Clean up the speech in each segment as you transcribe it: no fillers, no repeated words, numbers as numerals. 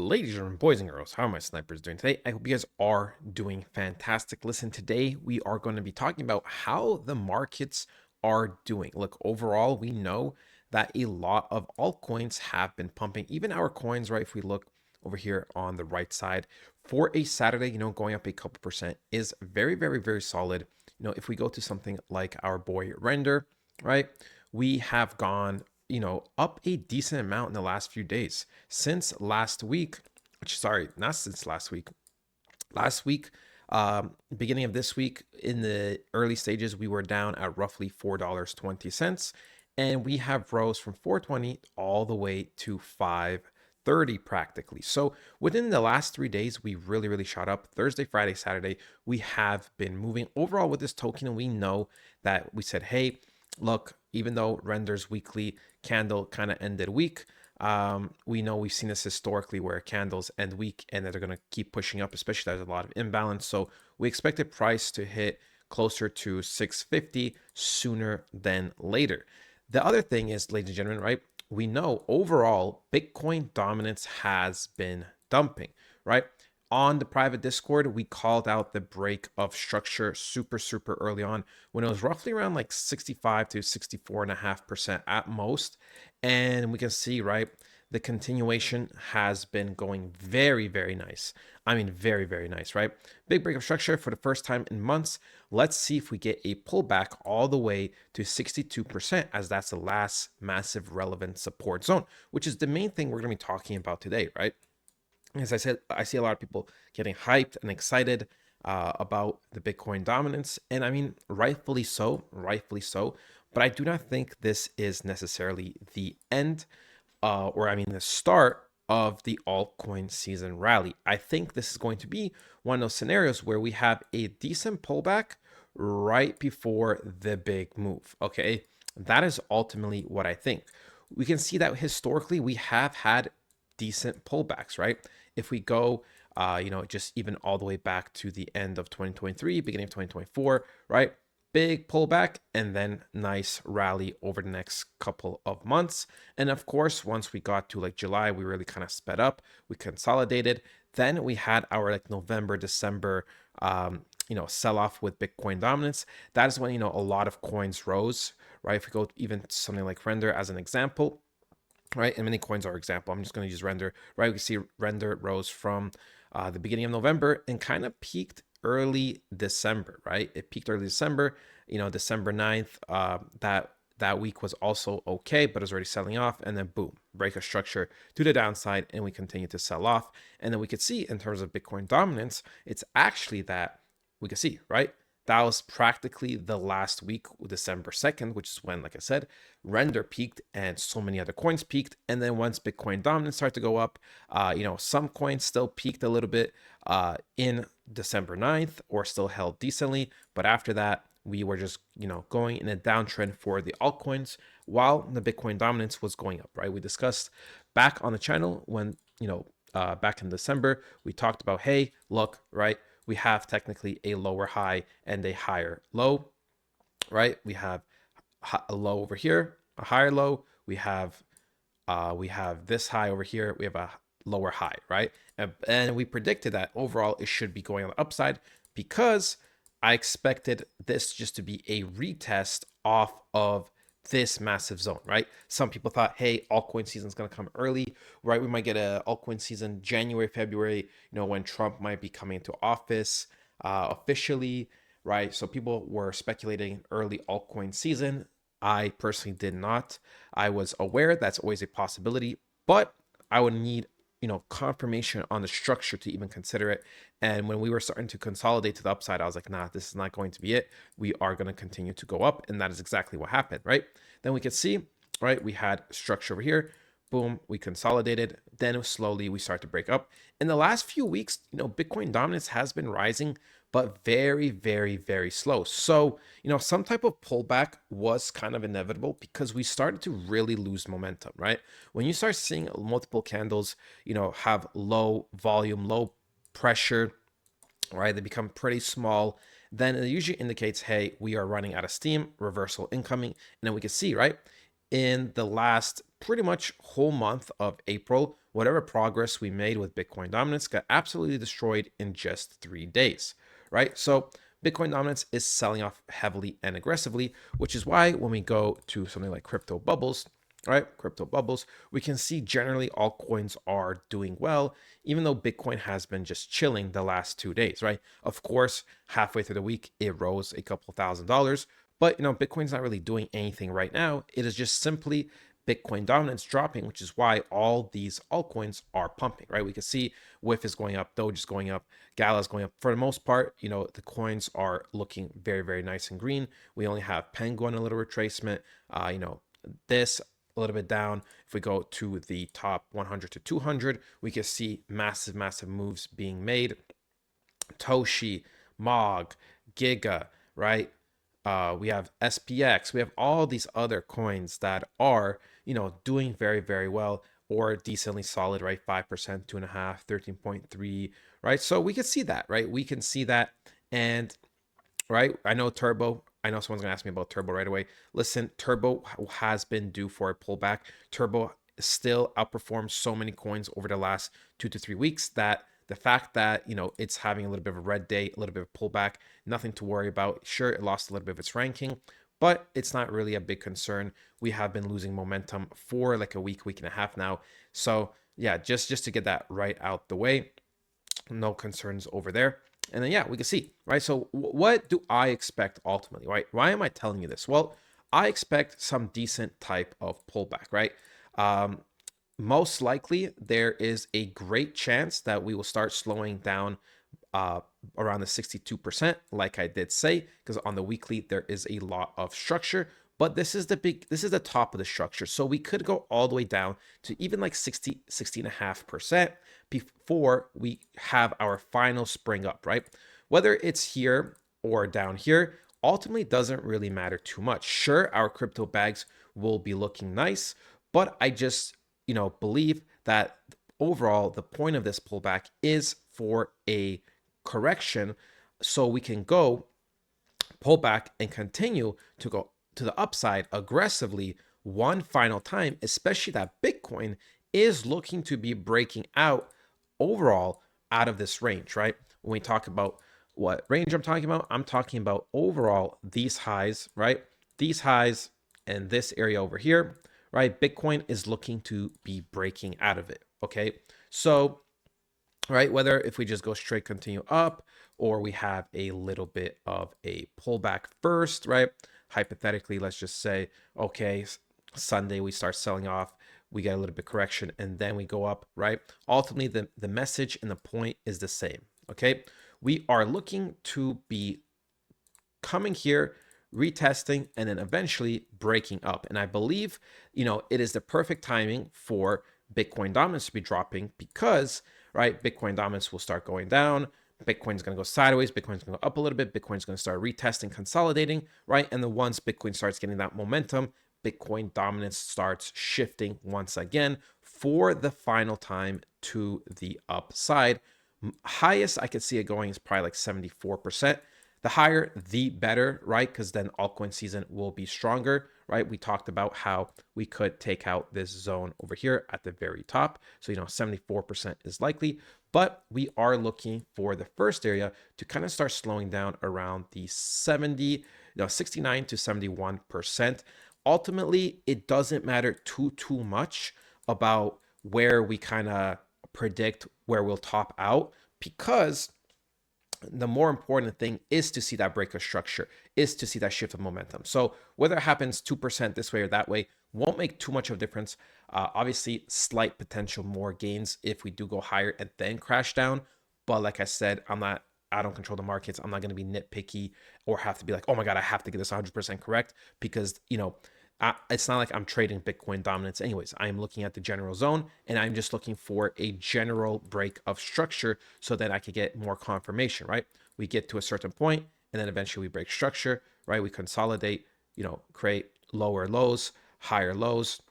Ladies and gentlemen, boys and girls, how are my snipers doing today? I hope you guys are doing fantastic. Listen, today we are going to be talking about how the markets are doing. Look, overall, we know that a lot of altcoins have been pumping. Even our coins, right? If we look over here on the right side for a Saturday, going up a couple percent is very, very, very solid. If we go to something like our boy Render, right? We have gone up a decent amount in the last few days. Since last week, sorry, not since last week, beginning of this week, in the early stages, we were down at roughly $4.20. And we have rose from 420 all the way to 530 practically. So within the last 3 days, we really, really shot up. Thursday, Friday, Saturday, we have been moving overall with this token. And we know that we said, hey, look, even though Render's weekly candle kind of ended weak, we know we've seen this historically where candles end weak and that they're going to keep pushing up, especially there's a lot of imbalance. So we expected price to hit closer to 650 sooner than later. The other thing is, ladies and gentlemen, right? We know overall Bitcoin dominance has been dumping, right? On the private Discord, we called out the break of structure super early on when it was roughly around like 65 to 64.5% at most. And we can see, right, the continuation has been going very, very nice. I mean, very, very nice, right? Big break of structure for the first time in months. Let's see if we get a pullback all the way to 62%, as that's the last massive relevant support zone, which is the main thing we're going to be talking about today, right? As I said, I see a lot of people getting hyped and excited about the Bitcoin dominance. And I mean, rightfully so, rightfully so. But I do not think this is necessarily the end, the start of the altcoin season rally. I think this is going to be one of those scenarios where we have a decent pullback right before the big move. Okay. That is ultimately what I think. We can see that historically we have had decent pullbacks, right? If we go, just even all the way back to the end of 2023, beginning of 2024, right? Big pullback and then nice rally over the next couple of months. And of course, once we got to like July, we really kind of sped up, we consolidated. Then we had our like November, December, sell off with Bitcoin dominance. That is when, a lot of coins rose, right? If we go even something like Render as an example, right? And many coins are example. I'm just going to use Render, right? We can see Render rose from the beginning of November and kind of peaked early December, right? It peaked early December, December 9th. That week was also okay, but it was already selling off. And then boom, break of structure to the downside, and we continue to sell off. And then we could see in terms of Bitcoin dominance, it's actually that we could see, right? That was practically the last week, December 2nd, which is when, like I said, Render peaked and so many other coins peaked. And then once Bitcoin dominance started to go up, some coins still peaked a little bit in December 9th or still held decently. But after that, we were just, going in a downtrend for the altcoins while the Bitcoin dominance was going up, right? We discussed back on the channel when, back in December, we talked about, hey, look, right? We have technically a lower high and a higher low, right? We have a low over here, a higher low. We have this high over here. We have a lower high, right? And we predicted that overall it should be going on the upside because I expected this just to be a retest off of this massive zone, right? Some people thought, hey, altcoin season is going to come early, right? We might get a altcoin season January, February, when Trump might be coming into office officially, right? So people were speculating early altcoin season. I personally did not. I was aware that's always a possibility, but I would need confirmation on the structure to even consider it. And when we were starting to consolidate to the upside, I was like, nah, this is not going to be it. We are going to continue to go up. And that is exactly what happened, right? Then we could see, right, we had structure over here. Boom, we consolidated. Then slowly we start to break up. In the last few weeks, Bitcoin dominance has been rising, but very, very, very slow. So, some type of pullback was kind of inevitable because we started to really lose momentum, right? When you start seeing multiple candles, have low volume, low pressure, right? They become pretty small. Then it usually indicates, hey, we are running out of steam, reversal incoming. And then we can see, right? In the last pretty much whole month of April, whatever progress we made with Bitcoin dominance got absolutely destroyed in just 3 days, right? So Bitcoin dominance is selling off heavily and aggressively, which is why when we go to something like crypto bubbles, right? Crypto bubbles, we can see generally altcoins are doing well, even though Bitcoin has been just chilling the last 2 days, right? Of course, halfway through the week, it rose a couple $1,000s, but Bitcoin's not really doing anything right now. It is just simply Bitcoin dominance dropping, which is why all these altcoins are pumping, right? We can see WIF is going up, Doge is going up, Gala is going up. For the most part, the coins are looking very, very nice and green. We only have Penguin a little retracement, this a little bit down. If we go to the top 100 to 200, we can see massive, massive moves being made. Toshi, Mog, Giga, right? We have SPX. We have all these other coins that are, doing very, very well or decently solid, right? 5%, 2.5, 13.3, right? So we can see that, right? We can see that. And right, I know Turbo. I know someone's gonna ask me about Turbo right away. Listen, Turbo has been due for a pullback. Turbo still outperforms so many coins over the last 2 to 3 weeks that the fact that it's having a little bit of a red day, a little bit of a pullback, nothing to worry about. Sure, it lost a little bit of its ranking, but it's not really a big concern. We have been losing momentum for like a week and a half now. So yeah, just to get that right out the way, no concerns over there. And then, yeah, we can see, right? So what do I expect ultimately, right? Why am I telling you this? Well, I expect some decent type of pullback, right? Um, Most likely, there is a great chance that we will start slowing down uh, around the 62%, like I did say, because on the weekly, there is a lot of structure. But this is the top of the structure. So we could go all the way down to even like 60.5% before we have our final spring up, right? Whether it's here or down here, ultimately doesn't really matter too much. Sure, our crypto bags will be looking nice, but I just, believe that overall the point of this pullback is for a correction so we can go pull back and continue to go to the upside aggressively one final time, especially that Bitcoin is looking to be breaking out overall out of this range, right? When we talk about what range I'm talking about overall these highs, right? These highs and this area over here, right? Bitcoin is looking to be breaking out of it, okay? So right? Whether if we just go straight continue up or we have a little bit of a pullback first, right? Hypothetically, let's just say, okay, Sunday we start selling off, we get a little bit correction, and then we go up, right? Ultimately, the message and the point is the same, okay? We are looking to be coming here, retesting, and then eventually breaking up. And I believe, it is the perfect timing for Bitcoin dominance to be dropping because, right, Bitcoin dominance will start going down. Bitcoin's going to go sideways. Bitcoin's going to go up a little bit. Bitcoin's going to start retesting, consolidating, right? And then once Bitcoin starts getting that momentum, Bitcoin dominance starts shifting once again for the final time to the upside. Highest I could see it going is probably like 74%. The higher, the better, right? Because then altcoin season will be stronger, right? We talked about how we could take out this zone over here at the very top. So, 74% is likely, but we are looking for the first area to kind of start slowing down around the 69 to 71%. Ultimately, it doesn't matter too much about where we kind of predict where we'll top out because the more important thing is to see that break of structure, is to see that shift of momentum. So whether it happens 2% this way or that way won't make too much of a difference. Obviously, slight potential more gains if we do go higher and then crash down. But like I said, I don't control the markets. I'm not going to be nitpicky or have to be like, oh my God, I have to get this 100% correct because, it's not like I'm trading Bitcoin dominance anyways. I am looking at the general zone and I'm just looking for a general break of structure so that I could get more confirmation, right? We get to a certain point and then eventually we break structure, right? We consolidate, create lower lows, higher lows,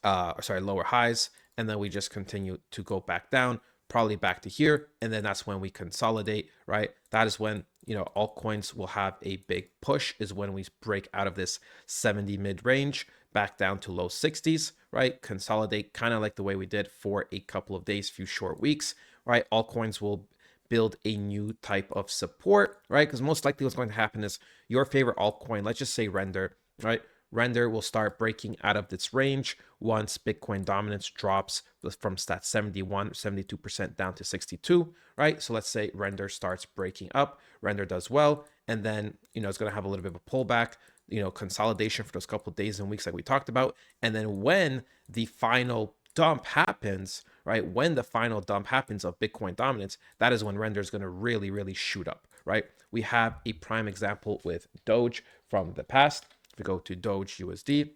lower highs, and then we just continue to go back down, probably back to here, and then that's when we consolidate, right? That is when altcoins will have a big push, is when we break out of this 70 mid range, back down to low 60s, right? Consolidate kind of like the way we did for a couple of days, few short weeks, right? Altcoins will build a new type of support, right? Because most likely what's going to happen is your favorite altcoin, let's just say Render, right? Render will start breaking out of its range once Bitcoin dominance drops from stat 71, 72% down to 62, right? So let's say Render starts breaking up, Render does well, and then, it's going to have a little bit of a pullback, consolidation for those couple of days and weeks like we talked about. And then when the final dump happens, right? When the final dump happens of Bitcoin dominance, that is when Render is going to really, really shoot up, right? We have a prime example with Doge from the past. If we go to Doge USD,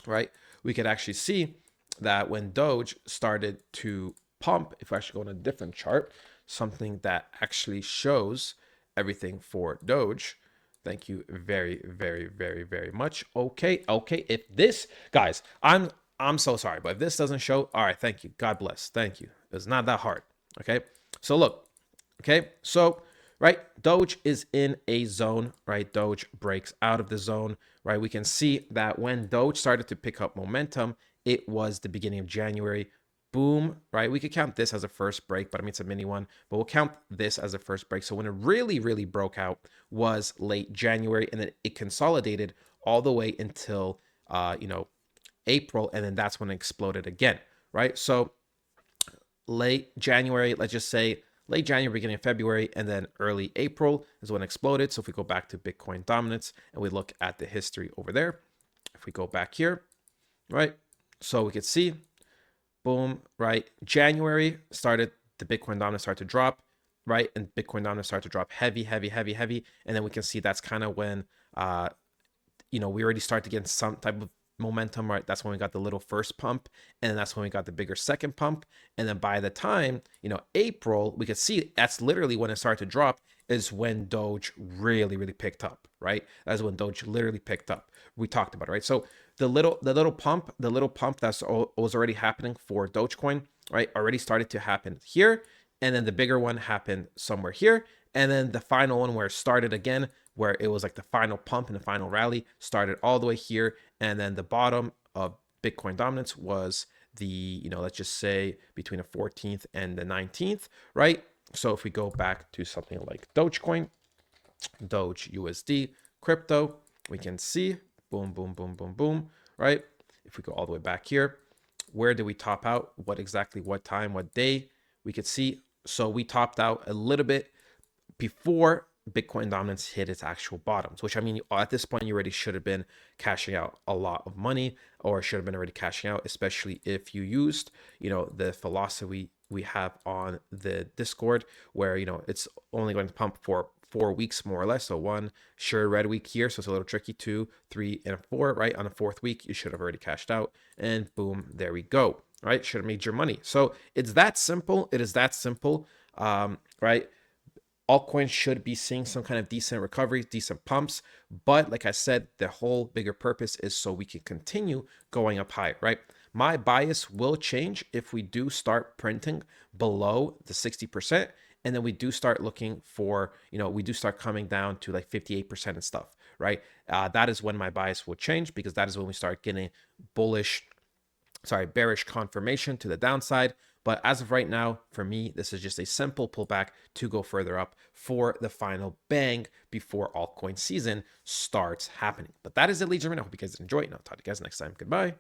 right, we could actually see that when Doge started to pump, if we actually go on a different chart, something that actually shows everything for Doge. Thank you very, very, very, very much. Okay. If this, guys, I'm so sorry, but if this doesn't show, all right, thank you. God bless. Thank you. It's not that hard. Okay. So look, okay. So, right, Doge is in a zone, right? Doge breaks out of the zone, right? We can see that when Doge started to pick up momentum, it was the beginning of January. Boom, right? We could count this as a first break, but I mean, it's a mini one, but we'll count this as a first break. So when it really, really broke out was late January, and then it consolidated all the way until, April, and then that's when it exploded again, right? So late January, let's just say late January, beginning of February, and then early April is when it exploded. So if we go back to Bitcoin dominance and we look at the history over there, if we go back here, right? So we could see, boom, right? January started, the Bitcoin dominance started to drop, right? And Bitcoin dominance started to drop heavy, heavy, heavy, heavy. And then we can see that's kind of when, we already start to get some type of momentum, right? That's when we got the little first pump, and then that's when we got the bigger second pump. And then by the time, April, we could see that's literally when it started to drop, is when Doge really, really picked up, right? That's when Doge literally picked up. We talked about it, right? So the little pump that's was already happening for Dogecoin, right? Already started to happen here. And then the bigger one happened somewhere here. And then the final one where it started again, where it was like the final pump and the final rally, started all the way here. And then the bottom of Bitcoin dominance was the, let's just say between the 14th and the 19th, right? So if we go back to something like Dogecoin, Doge USD, crypto, we can see boom, boom, boom, boom, boom, right? If we go all the way back here, where did we top out? What exactly, what time, what day? We could see. So we topped out a little bit before Bitcoin dominance hit its actual bottoms, which I mean, at this point, you already should have been cashing out a lot of money, or should have been already cashing out, especially if you used, the philosophy we have on the Discord, where, it's only going to pump for 4 weeks, more or less. So one sure red week here. So it's a little tricky. 2, 3, and 4, right? On the 4th week, you should have already cashed out, and boom, there we go, right? Should have made your money. So it's that simple. It is that simple, right? Altcoins should be seeing some kind of decent recoveries, decent pumps. But like I said, the whole bigger purpose is so we can continue going up higher, right? My bias will change if we do start printing below the 60%. And then we do start looking for, we do start coming down to like 58% and stuff, right? That is when my bias will change, because that is when we start getting bearish confirmation to the downside. But as of right now, for me, this is just a simple pullback to go further up for the final bang before altcoin season starts happening. But that is it, ladies and gentlemen. I hope you guys enjoy it, and I'll talk to you guys next time. Goodbye.